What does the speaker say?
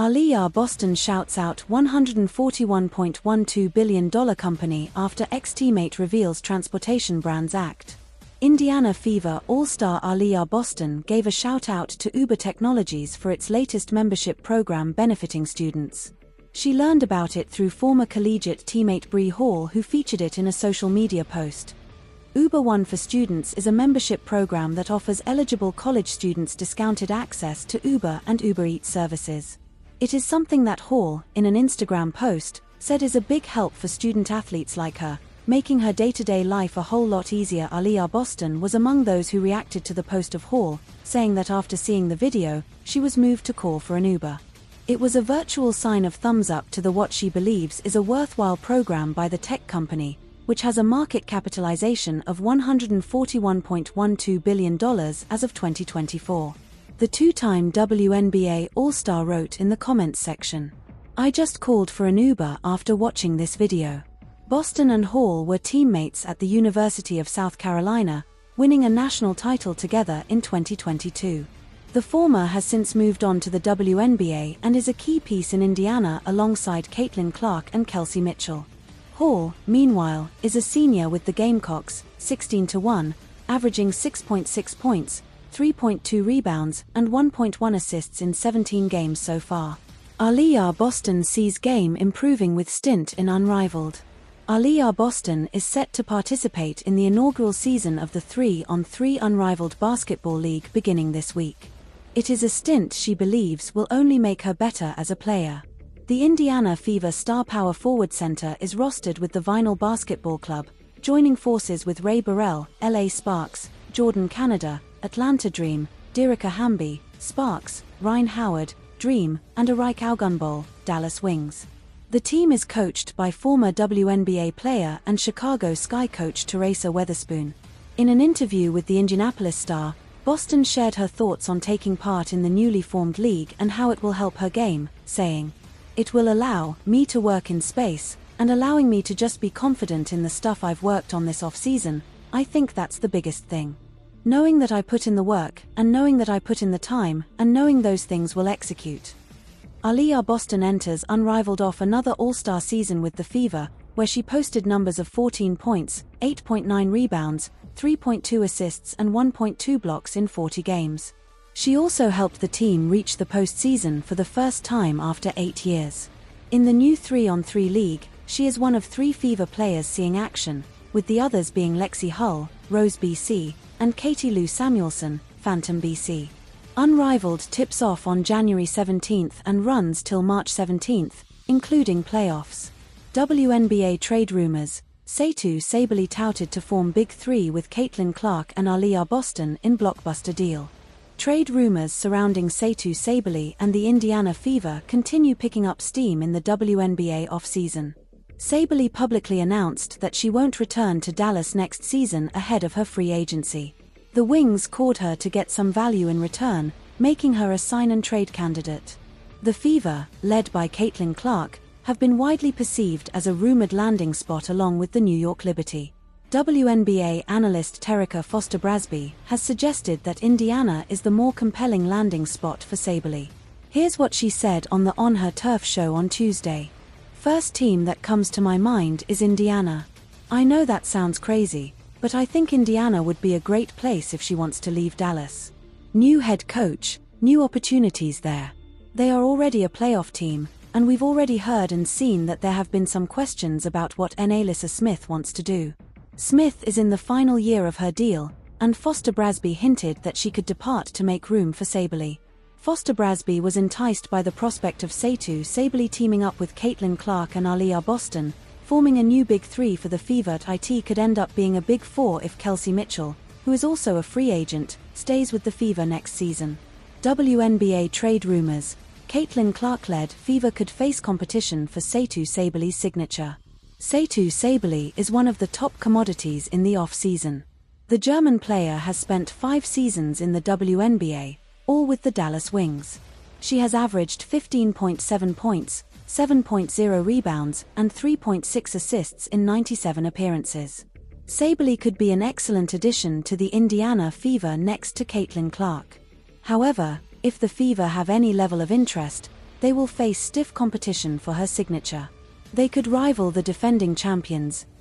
Aliyah Boston shouts out $141.12 billion company after ex-teammate reveals transportation brands act. Indiana Fever all-star Aliyah Boston gave a shout-out to Uber Technologies for its latest membership program benefiting students. She learned about it through former collegiate teammate Bree Hall, who featured it in a social media post. Uber One for Students is a membership program that offers eligible college students discounted access to Uber and Uber Eats services. It is something that Hall, in an Instagram post, said is a big help for student athletes like her, making her day-to-day life a whole lot easier. Aliyah Boston was among those who reacted to the post of Hall, saying that after seeing the video, she was moved to call for an Uber. It was a virtual sign of thumbs up to the what she believes is a worthwhile program by the tech company, which has a market capitalization of $141.12 billion as of 2024. The two-time WNBA All-Star wrote in the comments section, "I just called for an Uber after watching this video." Boston and Hall were teammates at the University of South Carolina, winning a national title together in 2022. The former has since moved on to the WNBA and is a key piece in Indiana alongside Caitlin Clark and Kelsey Mitchell. Hall, meanwhile, is a senior with the Gamecocks, 16-1, averaging 6.6 points, 3.2 rebounds, and 1.1 assists in 17 games so far. Aliyah Boston sees game improving with stint in Unrivaled. Aliyah Boston is set to participate in the inaugural season of the 3-on-3 Unrivaled Basketball League beginning this week. It is a stint she believes will only make her better as a player. The Indiana Fever star power forward center is rostered with the Vinyl Basketball Club, joining forces with Ray Burrell, LA Sparks, Jordan Canada, Atlanta Dream, Derica Hamby, Sparks, Ryan Howard, Dream, and Arik Augunbol, Dallas Wings. The team is coached by former WNBA player and Chicago Sky coach Teresa Weatherspoon. In an interview with the Indianapolis Star, Boston shared her thoughts on taking part in the newly formed league and how it will help her game, saying, "It will allow me to work in space, and allowing me to just be confident in the stuff I've worked on this off-season. I think that's the biggest thing. Knowing that I put in the work, and knowing that I put in the time, and knowing those things will execute." Aliyah Boston enters Unrivaled off another all-star season with the Fever, where she posted numbers of 14 points, 8.9 rebounds, 3.2 assists and 1.2 blocks in 40 games. She also helped the team reach the postseason for the first time after 8 years. In the new 3-on-3 league, she is one of 3 Fever players seeing action, with the others being Lexi Hull, Rose BC, and Katie Lou Samuelson, Phantom BC. Unrivaled tips off on January 17th and runs till March 17th, including playoffs. WNBA trade rumors: Satou Sabally touted to form Big Three with Caitlin Clark and Aliyah Boston in blockbuster deal. Trade rumors surrounding Satou Sabally and the Indiana Fever continue picking up steam in the WNBA offseason. Sabally publicly announced that she won't return to Dallas next season ahead of her free agency. The Wings cored her to get some value in return, making her a sign-and-trade candidate. The Fever, led by Caitlin Clark, have been widely perceived as a rumored landing spot along with the New York Liberty. WNBA analyst Terrica Foster-Brasby has suggested that Indiana is the more compelling landing spot for Sabally. Here's what she said on the On Her Turf show on Tuesday. "First team that comes to my mind is Indiana. I know that sounds crazy, but I think Indiana would be a great place if she wants to leave Dallas. New head coach, new opportunities there. They are already a playoff team, and we've already heard and seen that there have been some questions about what Alyssa Smith wants to do. Smith is in the final year of her deal, and Foster-Brasby hinted that she could depart to make room for Sabally. Foster-Brasby was enticed by the prospect of Satou Sabally teaming up with Caitlin Clark and Aliyah Boston, forming a new Big Three for the Fever. It could end up being a Big Four if Kelsey Mitchell, who is also a free agent, stays with the Fever next season. WNBA trade rumors: Caitlin Clark-led Fever could face competition for Satou Sabally's signature. Satou Sabally is one of the top commodities in the off-season. The German player has spent 5 seasons in the WNBA, all with the Dallas Wings. She has averaged 15.7 points, 7.0 rebounds, and 3.6 assists in 97 appearances. Sabally could be an excellent addition to the Indiana Fever next to Caitlin Clark. However, if the Fever have any level of interest, they will face stiff competition for her signature. They could rival the defending champions,